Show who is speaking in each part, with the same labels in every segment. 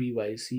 Speaker 1: BYC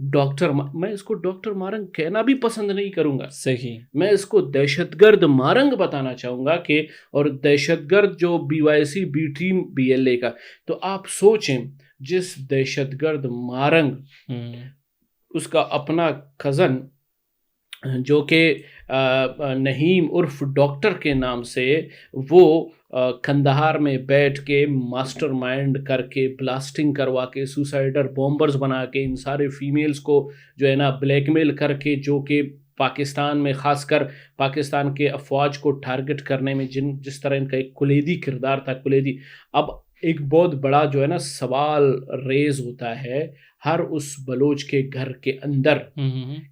Speaker 1: doctor میں اس کو doctor morning کہنا بھی پسند نہیں کروں گا،
Speaker 2: صحیح.
Speaker 1: میں اس کو دہشت گرد مارنگ بتانا چاہوں گا کہ اور دہشت گرد جو B Y C B team B L A کا. تو آپ سوچیں جس دہشت گرد مارنگ اس کا اپنا کزن جو کہ نہیم عرف ڈاکٹر کے نام سے وہ کندہار میں بیٹھ کے ماسٹر مائنڈ کر کے بلاسٹنگ کروا کے سوسائڈر بومبرز بنا کے ان سارے فیمیلز کو جو ہے نا بلیک میل کر کے جو کہ پاکستان میں خاص کر پاکستان کے افواج کو ٹارگٹ کرنے میں جس طرح ان کا ایک کلیدی کردار تھا کلیدی. اب ایک بہت بڑا جو ہے نا سوال ریز ہوتا ہے ہر اس بلوچ کے گھر کے اندر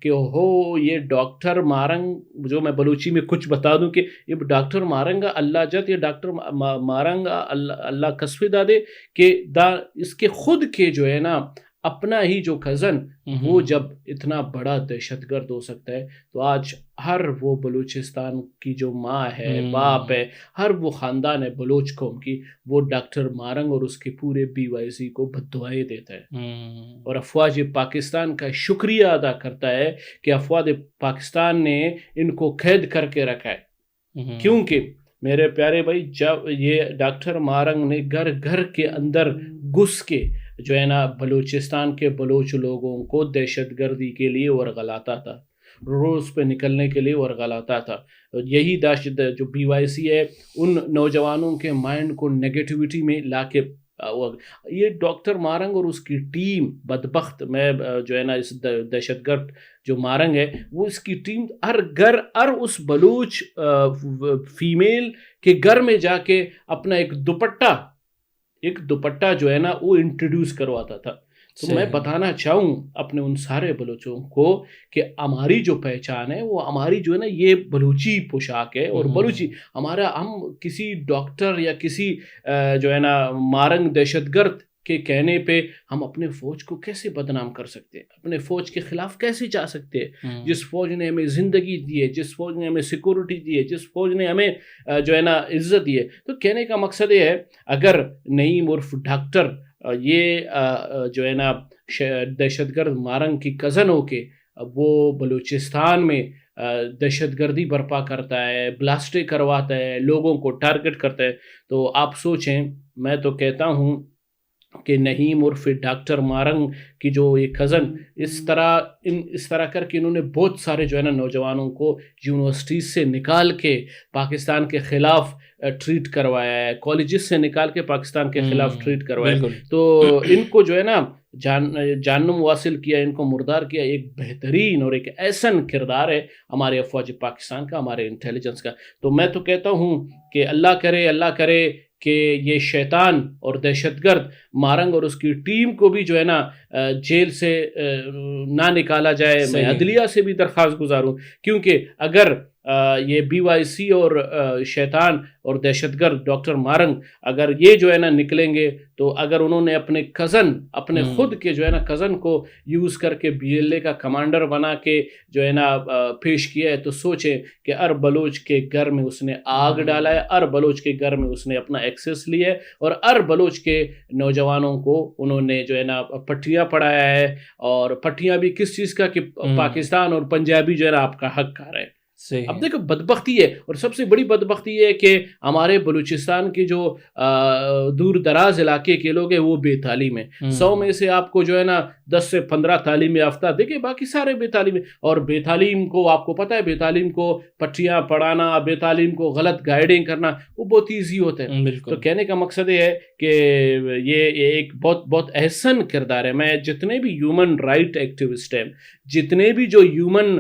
Speaker 1: کہ ہو یہ ڈاکٹر مارنگ جو میں بلوچی میں کچھ بتا دوں کہ یہ ڈاکٹر مارنگ اللہ جت یہ ڈاکٹر مارنگ اللہ کسفی دادے کہ اس کے خود کے جو ہے نا اپنا ہی جو کزن وہ جب اتنا بڑا دہشت گرد ہو سکتا ہے تو آج ہر وہ بلوچستان کی جو ماں ہے باپ ہے ہر وہ خاندان ہے بلوچ قوم کی وہ ڈاکٹر مارنگ اور اس کے پورے بی وائی سی کو بددعائیں دیتا ہے اور افواج پاکستان کا شکریہ ادا کرتا ہے کہ افواج پاکستان نے ان کو قید کر کے رکھا ہے. کیونکہ میرے پیارے بھائی جب یہ ڈاکٹر مارنگ نے گھر گھر کے اندر گھس کے جو ہے نا بلوچستان کے بلوچ لوگوں کو دہشت گردی کے لیے ورغلاتا تھا روز پہ نکلنے کے لیے ورغلاتا تھا. یہی دہشت جو بی وائی سی ہے ان نوجوانوں کے مائنڈ کو نیگیٹیوٹی میں لا کے یہ ڈاکٹر مارنگ اور اس کی ٹیم بدبخت میں جو ہے نا اس دہشت گرد جو مارنگ ہے وہ اس کی ٹیم ہر گھر ہر اس بلوچ فیمیل کے گھر میں جا کے اپنا ایک دوپٹہ جو ہے نا وہ انٹروڈیوس کرواتا تھا. تو میں بتانا چاہوں اپنے ان سارے بلوچوں کو کہ ہماری جو پہچان ہے وہ ہماری جو ہے نا یہ بلوچی پوشاک ہے اور بلوچی ہمارا ہم کسی ڈاکٹر یا کسی جو ہے نا مارنگ دہشت گرد کے کہنے پہ ہم اپنے فوج کو کیسے بدنام کر سکتے ہیں اپنے فوج کے خلاف کیسے جا سکتے ہیں جس فوج نے ہمیں زندگی دی ہے جس فوج نے ہمیں سیکورٹی دی ہے جس فوج نے ہمیں جو ہے نا عزت دی ہے. تو کہنے کا مقصد یہ ہے اگر نعیم عرف ڈاکٹر یہ جو ہے نا دہشت گرد مارنگ کی کزن ہو کے وہ بلوچستان میں دہشت گردی برپا کرتا ہے بلاسٹیں کرواتا ہے لوگوں کو ٹارگٹ کرتا ہے تو آپ سوچیں میں تو کہتا ہوں کہ نعیم عرف ڈاکٹر مارنگ کی جو یہ کزن اس طرح کر کے انہوں نے بہت سارے جو ہے نا نوجوانوں کو یونیورسٹیز سے نکال کے پاکستان کے خلاف ٹریٹ کروایا ہے کالجز سے نکال کے پاکستان کے خلاف ٹریٹ کروایا ہے. تو ان کو جو ہے نا جہنم واصل کیا ان کو مردار کیا. ایک بہترین اور ایک ایسن کردار ہے ہمارے افواج پاکستان کا ہمارے انٹیلیجنس کا. تو میں تو کہتا ہوں کہ اللہ کرے کہ یہ شیطان اور دہشت گرد مارنگ اور اس کی ٹیم کو بھی جو ہے نا جیل سے نہ نکالا جائے. میں عدلیہ سے بھی درخواست گزاروں کیونکہ اگر یہ بی وائی سی اور شیطان اور دہشت گرد ڈاکٹر مارنگ اگر یہ جو ہے نا نکلیں گے تو اگر انہوں نے اپنے خود کے جو ہے نا کزن کو یوز کر کے بی ایل اے کا کمانڈر بنا کے جو ہے نا پیش کیا ہے تو سوچیں کہ ہر بلوچ کے گھر میں اس نے آگ ڈالا ہے ہر بلوچ کے گھر میں اس نے اپنا ایکسیس لیا ہے اور ہر بلوچ کے نوجوانوں کو انہوں نے جو ہے نا پٹھیاں پڑھایا ہے. اور پٹھیاں بھی کس چیز کا کہ پاکستان اور پنجابی جو ہے نا آپ کا حق کھا رہے ہیں. اب دیکھو بدبختی ہے اور سب سے بڑی بدبختی ہے کہ ہمارے بلوچستان کے جو دور دراز علاقے کے لوگ ہیں وہ بے تعلیم ہیں. 100 میں سے آپ کو جو ہے نا 10 سے 15 تعلیم یافتہ دیکھیں باقی سارے بے تعلیم ہیں. اور بے تعلیم کو آپ کو پتہ ہے بے تعلیم کو پٹھیاں پڑھانا بے تعلیم کو غلط گائیڈنگ کرنا وہ بہت ایزی ہوتا ہے. تو کہنے کا مقصد یہ ہے کہ یہ ایک بہت احسن کردار ہے. میں جتنے بھی ہیومن رائٹ ایکٹیوسٹ ہیں جتنے بھی جو ہیومن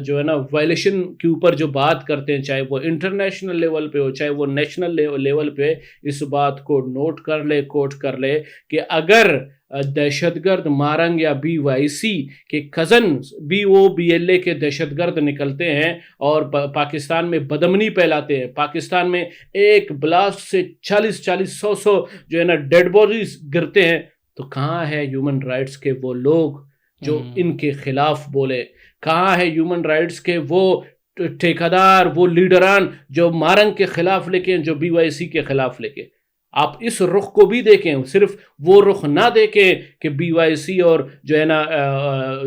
Speaker 1: جو ہے نا وائلیشن کے اوپر جو بات کرتے ہیں چاہے وہ انٹرنیشنل لیول پہ ہو چاہے وہ نیشنل لیول پہ اس بات کو نوٹ کر لے کوٹ کر لے کہ اگر دہشت گرد مارنگ یا بی وائی سی کے کزن بھی وہ بی ایل اے کے دہشت گرد نکلتے ہیں اور پاکستان میں بدامنی پھیلاتے ہیں پاکستان میں ایک بلاسٹ سے 40-100 جو ہے نا ڈیڈ باڈیز گرتے ہیں تو کہاں ہے ہیومن رائٹس کے وہ لوگ جو ان کے خلاف بولے. کہاں ہے ہیومن رائٹس کے وہ ٹھیکیدار وہ لیڈران جو مارنگ کے خلاف لے کے جو بی وائی سی کے خلاف لے کے. آپ اس رخ کو بھی دیکھیں, صرف وہ رخ نہ دیکھیں کہ BYC اور جو ہے نا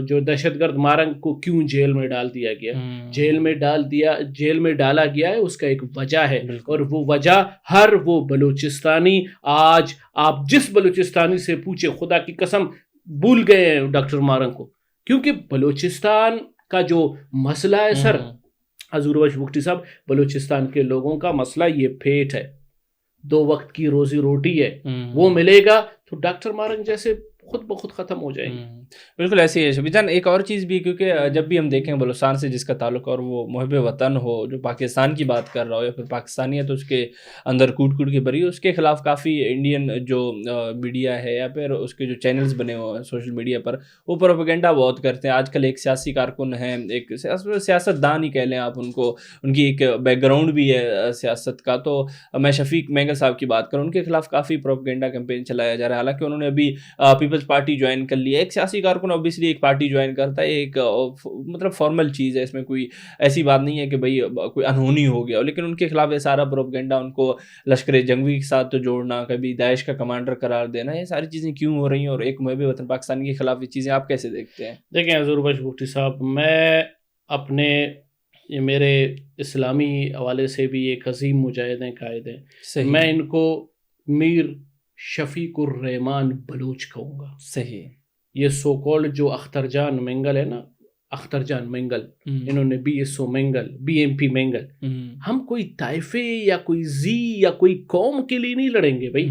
Speaker 1: جو دہشت گرد مارنگ کو کیوں جیل میں ڈال دیا گیا. جیل میں ڈالا گیا ہے, اس کا ایک وجہ ہے, اور وہ وجہ ہر وہ بلوچستانی, آج آپ جس بلوچستانی سے پوچھے خدا کی قسم بھول گئے ہیں ڈاکٹر مارنگ کو, کیونکہ بلوچستان کا جو مسئلہ ہے سر حضور بخش بگٹی صاحب, بلوچستان کے لوگوں کا مسئلہ یہ پیٹ ہے, 2 وقت کی روزی روٹی ہے, وہ ملے گا تو ڈاکٹر مارنگ جیسے خود بخود ختم ہو جائیں گے.
Speaker 2: بالکل ایسے ہی ہے شفیع جان. ایک اور چیز بھی, کیونکہ جب بھی ہم دیکھیں بلوچستان سے جس کا تعلق اور وہ محب وطن ہو, جو پاکستان کی بات کر رہا ہو یا پھر پاکستانیت اس کے اندر کوٹ کے بری, اس کے خلاف کافی انڈین جو میڈیا ہے یا پھر اس کے جو چینلز بنے ہوئے ہیں سوشل میڈیا پر, وہ پروپیگنڈا بہت کرتے ہیں. آج کل ایک سیاسی کارکن ہیں, ایک سیاست دان ہی کہہ لیں آپ ان کو, ان کی ایک بیک گراؤنڈ بھی ہے سیاست کا. تو میں شفیق مینگل صاحب کی بات کروں, ان کے خلاف کافی پروپیگنڈا کیمپین چلایا جا رہا ہے. حالانکہ انہوں نے ابھی پیپلز پارٹی جوائن کر لی ہے. ایک سیاسی کارکن اوبیسلی ایک پارٹی جوائن کرتا ہے, ایک مطلب فارمل چیز ہے, اس میں کوئی ایسی بات نہیں ہے کہ بھئی کوئی انہونی ہو گیا, لیکن ان کے خلاف یہ سارا پروپیگنڈا, ان کو لشکر جنگوی کے ساتھ جوڑنا, کبھی داعش کا کمانڈر قرار دینا, یہ ساری چیزیں کیوں ہو رہی ہیں, اور ایک محب وطن پاکستانی کے خلاف یہ چیزیں آپ کیسے دیکھتے ہیں؟
Speaker 1: دیکھیں حضور بخش بگٹی صاحب, میں اپنے میرے اسلامی حوالے سے بھی ایک عظیم مجاہد ہیں, قائد ہیں, میں ان کو میر شفیق الرحمان بلوچ کہوں گا.
Speaker 2: صحیح.
Speaker 1: یہ سو کالڈ جو اختر جان مینگل ہے نا, اختر جان مینگل, انہوں نے BSO مینگل, BMP مینگل, ہم کوئی طائفے یا کوئی یا کوئی قوم کے لیے نہیں لڑیں گے بھائی.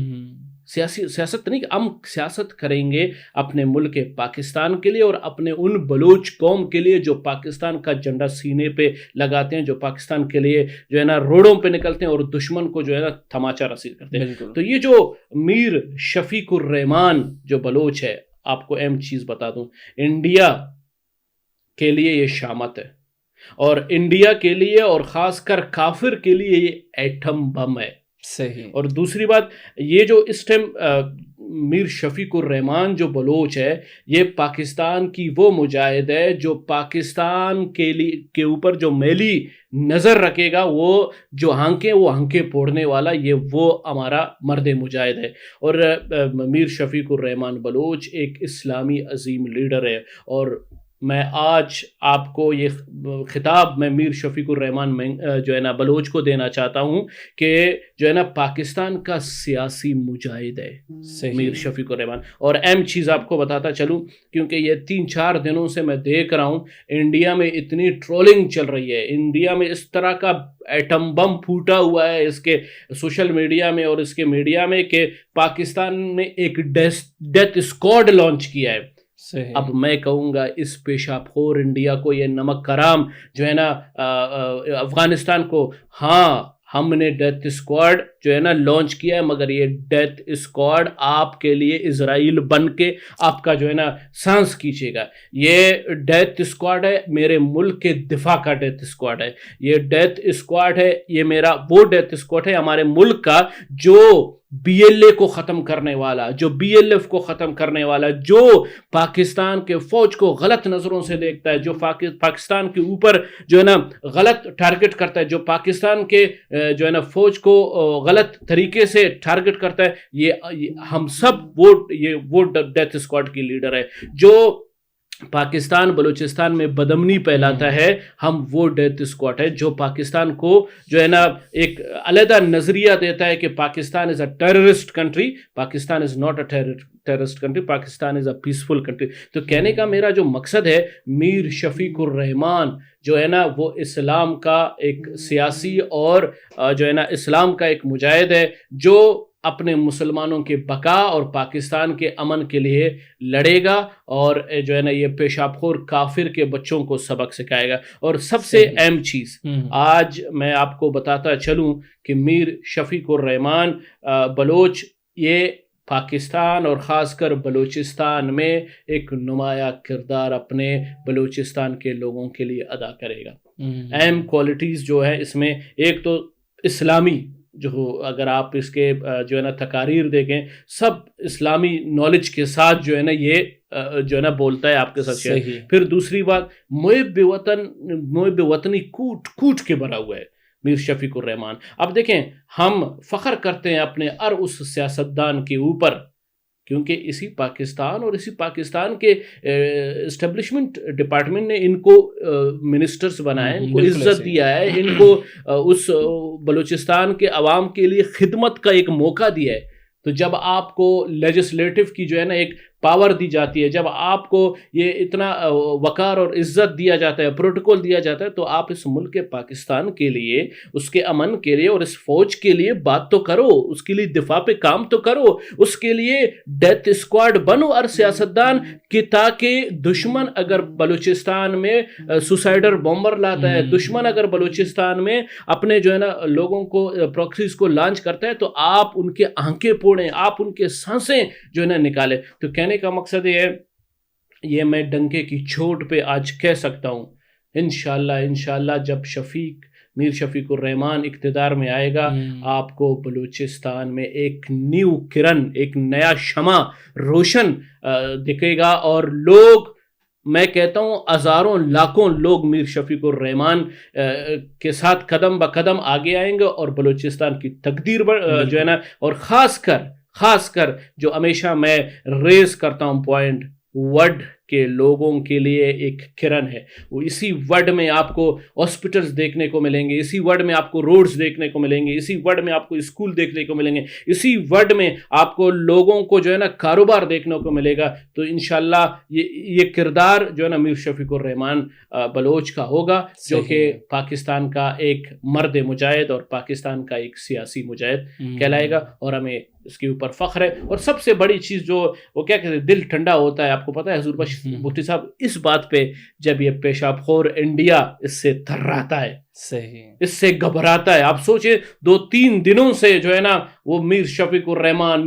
Speaker 1: سیاست نہیں, ہم سیاست کریں گے اپنے ملک پاکستان کے لیے اور اپنے ان بلوچ قوم کے لیے جو پاکستان کا جھنڈا سینے پہ لگاتے ہیں, جو پاکستان کے لیے جو ہے نا روڈوں پہ نکلتے ہیں اور دشمن کو جو ہے نا تماچا رسید کرتے ہیں. تو یہ جو میر شفیق الرحمان جو بلوچ ہے, آپ کو اہم چیز بتا دوں, انڈیا کے لیے یہ شامت ہے, اور انڈیا کے لیے اور خاص کر کافر کے لیے یہ ایٹم بم ہے.
Speaker 2: صحیح.
Speaker 1: اور دوسری بات, یہ جو اس ٹائم میر شفیق الرحمان جو بلوچ ہے, یہ پاکستان کی وہ مجاہد ہے جو پاکستان کے اوپر جو میلی نظر رکھے گا, وہ جو وہ ہنکیں پھوڑنے والا, یہ وہ ہمارا مرد مجاہد ہے. اور میر شفیق الرحمان بلوچ ایک اسلامی عظیم لیڈر ہے, اور میں آج آپ کو یہ خطاب میں میر شفیق الرحمان جو ہے نا بلوچ کو دینا چاہتا ہوں کہ جو ہے نا پاکستان کا سیاسی مجاہد ہے میر شفیق الرحمان. اور اہم چیز آپ کو بتاتا چلوں, کیونکہ یہ 3-4 دنوں سے میں دیکھ رہا ہوں انڈیا میں اتنی ٹرولنگ چل رہی ہے, انڈیا میں اس طرح کا ایٹم بم پھوٹا ہوا ہے اس کے سوشل میڈیا میں اور اس کے میڈیا میں, کہ پاکستان نے ایک ڈیتھ اسکواڈ لانچ کیا ہے. اب میں کہوں گا اس پیشاب خور انڈیا کو, یہ نمک حرام جو ہے نا افغانستان کو, ہاں ہم نے ڈیتھ اسکواڈ جو ہے نا لانچ کیا ہے, مگر یہ ڈیتھ اسکواڈ آپ کے لیے اسرائیل بن کے آپ کا جو ہے نا سانس کھینچے گا. یہ ڈیتھ اسکواڈ ہے میرے ملک کے دفاع کا ڈیتھ اسکواڈ ہے. یہ ڈیتھ اسکواڈ ہے, یہ میرا وہ ڈیتھ اسکواڈ ہے ہمارے ملک کا جو BLA کو ختم کرنے والا, جو BLF کو ختم کرنے والا, جو پاکستان کے فوج کو غلط نظروں سے دیکھتا ہے, جو پاکستان کے اوپر جو ہے نا غلط ٹارگٹ کرتا ہے, جو پاکستان کے جو ہے نا فوج کو غلط طریقے سے ٹارگٹ کرتا ہے. یہ ہم سب وہ ڈیتھ اسکواڈ کی لیڈر ہے جو پاکستان بلوچستان میں بدامنی پھیلاتا ہے. ہم وہ ڈیتھ اسکواڈ ہے جو پاکستان کو جو ہے نا ایک علیحدہ نظریہ دیتا ہے کہ Pakistan is a terrorist country. Pakistan is not a terrorist country, Pakistan is a peaceful country. تو کہنے کا میرا جو مقصد ہے, میر شفیق الرحمان جو ہے نا وہ اسلام کا ایک سیاسی اور جو ہے نا اسلام کا ایک مجاہد ہے, جو اپنے مسلمانوں کے بقا اور پاکستان کے امن کے لیے لڑے گا, اور جو ہے نا یہ پیشاب خور کافر کے بچوں کو سبق سکھائے گا. اور سب سے اہم چیز آج میں آپ کو بتاتا چلوں کہ میر شفیق الرحمان بلوچ یہ پاکستان اور خاص کر بلوچستان میں ایک نمایاں کردار اپنے بلوچستان کے لوگوں کے لیے ادا کرے گا. اہم کوالٹیز جو ہے اس میں, ایک تو اسلامی, جو اگر آپ اس کے جو ہے نا تقاریر دیکھیں, سب اسلامی نالج کے ساتھ جو ہے نا یہ جو ہے نا بولتا ہے آپ کے ساتھ شیئر. پھر دوسری بات, محب وطنی کوٹ کے بھرا ہوا ہے. میر شفیق الرحمان. اب دیکھیں ہم فخر کرتے ہیں اپنے ہر اس سیاستدان کے اوپر، کیونکہ اسی پاکستان اور اسی پاکستان کے اسٹیبلشمنٹ ڈپارٹمنٹ نے ان کو منسٹرز بنائے، ان کو عزت دیا ہے، ان کو اس بلوچستان کے عوام کے لیے خدمت کا ایک موقع دیا ہے. تو جب آپ کو لیجسلیٹو کی جو ہے نا ایک پاور دی جاتی ہے، جب آپ کو یہ اتنا وقار اور عزت دیا جاتا ہے، پروٹوکول دیا جاتا ہے، تو آپ اس ملک پاکستان کے لیے، اس کے امن کے لیے اور اس فوج کے لیے بات تو کرو، اس کے لیے دفاع پہ کام تو کرو، اس کے لیے ڈیتھ اسکواڈ بنو اور سیاستدان کہ تاکہ دشمن اگر بلوچستان میں سوسائڈر بومبر لاتا ہے، دشمن اگر بلوچستان میں اپنے جو ہے نا لوگوں کو پروکسیز کو لانچ کرتا ہے، تو آپ ان کے آنکھیں پھوڑیں، آپ ان کے سانسیں جو ہے نا نکالیں. تو کہنے کا مقصد یہ میں ڈنکے کی چوٹ پہ آج کہہ سکتا ہوں، انشاءاللہ جب میر شفیق الرحمان اقتدار میں آئے گا، آپ کو بلوچستان میں ایک نیو کرن، ایک نیا شمع روشن دکھے گا، اور لوگ، میں کہتا ہوں ہزاروں لاکھوں لوگ میر شفیق الرحمان کے ساتھ قدم بقدم آگے آئیں گے، اور بلوچستان کی تقدیر جو ہے نا، اور خاص کر جو ہمیشہ میں ریز کرتا ہوں پوائنٹ، وڈ کے لوگوں کے لیے ایک کرن ہے. وہ اسی وڈ میں آپ کو ہاسپٹلز دیکھنے کو ملیں گے، اسی وڈ میں آپ کو روڈز دیکھنے کو ملیں گے، اسی وڈ میں آپ کو اسکول دیکھنے کو ملیں گے، اسی وڈ میں آپ کو لوگوں کو جو ہے نا کاروبار دیکھنے کو ملے گا. تو انشاءاللہ یہ کردار جو ہے نا میر شفیق الرحمان بلوچ کا ہوگا، جو کہ پاکستان کا ایک مرد مجاہد اور پاکستان کا ایک سیاسی مجاہد کہلائے گا، اور ہمیں اس کے اوپر فخر ہے. اور سب سے بڑی چیز جو وہ کیا کہتے ہیں، دل ٹھنڈا ہوتا ہے. آپ کو پتا ہے حضور بخش بھٹی صاحب اس بات پہ، جب یہ پیشاب خور انڈیا اس سے تھراتا ہے،
Speaker 2: صحیح،
Speaker 1: اس سے گھبراتا ہے. آپ سوچیں 2-3 دنوں سے جو ہے نا وہ میر شفیق الرحمان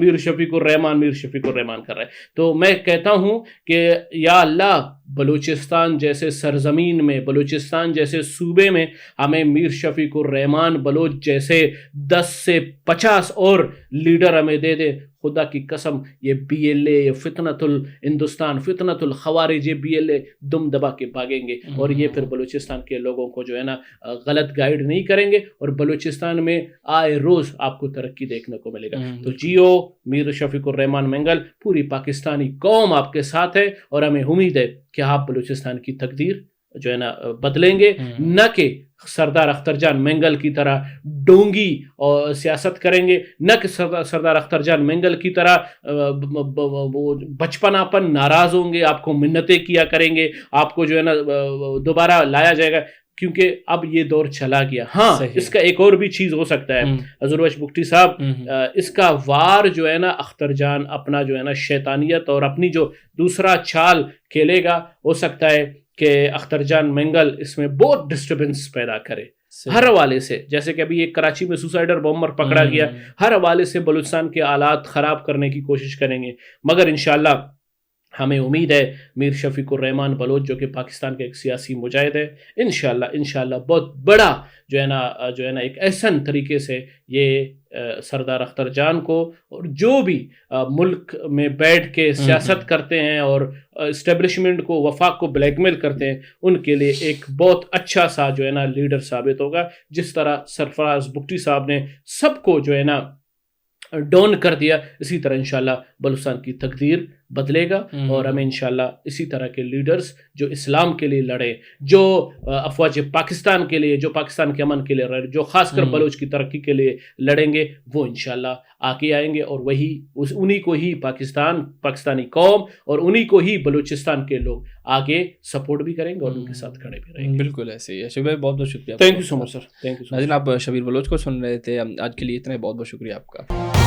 Speaker 1: کر رہا ہے. تو میں کہتا ہوں کہ یا اللہ، بلوچستان جیسے سرزمین میں، بلوچستان جیسے صوبے میں ہمیں میر شفیق الرحمان بلوچ جیسے 10 سے 50 اور لیڈر ہمیں دے دے. خدا کی قسم، یہ بی ایل اے، یہ فتنۃ الہندوستان، فتنۃ الخوارج، یہ بی ایل اے دم دبا کے بھاگیں گے، اور یہ پھر بلوچستان کے لوگوں کو جو ہے نا غلط گائیڈ نہیں کریں گے، اور بلوچستان میں آئے روز آپ کو ترقی دیکھنے کو ملے گا. تو جیو میر شفیق الرحمان منگل، پوری پاکستانی قوم آپ کے ساتھ ہے، اور ہمیں امید ہے کہ آپ بلوچستان کی تقدیر جو ہے نا بدلیں گے، نہ کہ سردار اختر جان منگل کی طرح ڈونگی اور سیاست کریں گے، نہ کہ سردار اختر جان منگل کی طرح بچپنا پن ناراض ہوں گے، آپ کو منتیں کیا کریں گے، آپ کو جو ہے نا دوبارہ لایا جائے گا، کیونکہ اب یہ دور چلا گیا. ہاں اس کا ایک اور بھی چیز ہو سکتا ہے حضور بخش بگٹی صاحب، اس کا وار جو ہے نا اختر جان اپنا جو ہے نا شیطانیت اور اپنی جو دوسرا چال کھیلے گا، ہو سکتا ہے کہ اختر جان منگل اس میں بہت ڈسٹربنس پیدا کرے ہر حوالے سے. جیسے کہ ابھی ایک کراچی میں سوسائڈر بومبر پکڑا گیا، ہر حوالے سے بلوچستان کے حالات خراب کرنے کی کوشش کریں گے. مگر انشاءاللہ ہمیں امید ہے میر شفیق الرحمان بلوچ جو کہ پاکستان کے ایک سیاسی مجاہد ہے، انشاءاللہ بہت بڑا جو ہے نا ایک احسن طریقے سے یہ سردار اختر جان کو، اور جو بھی ملک میں بیٹھ کے سیاست کرتے ہیں اور اسٹیبلشمنٹ کو، وفاق کو بلیک میل کرتے ہیں، ان کے لیے ایک بہت اچھا سا جو ہے نا لیڈر ثابت ہوگا. جس طرح سرفراز بگٹی صاحب نے سب کو جو ہے نا ڈون کر دیا، اسی طرح انشاءاللہ بلوچستان کی تقدیر بدلے گا، اور ہمیں انشاءاللہ اسی طرح کے لیڈرز جو اسلام کے لیے لڑے، جو افواج پاکستان کے لیے، جو پاکستان کے امن کے لیے لڑے، جو خاص کر بلوچ کی ترقی کے لیے لڑیں گے، وہ انشاءاللہ آگے آئیں گے، اور انہی کو ہی پاکستانی قوم اور انہی کو ہی بلوچستان کے لوگ آگے سپورٹ بھی کریں گے اور ان کے ساتھ کھڑے بھی رہیں گے.
Speaker 2: بالکل ایسے ہی ہے. شبیر بہت بہت شکریہ.
Speaker 1: تھینک یو سو مچ سر.
Speaker 2: ناظرین، آپ شبیر بلوچ کو سن رہے تھے. آج کے لیے اتنا ہی. بہت بہت شکریہ آپ کا.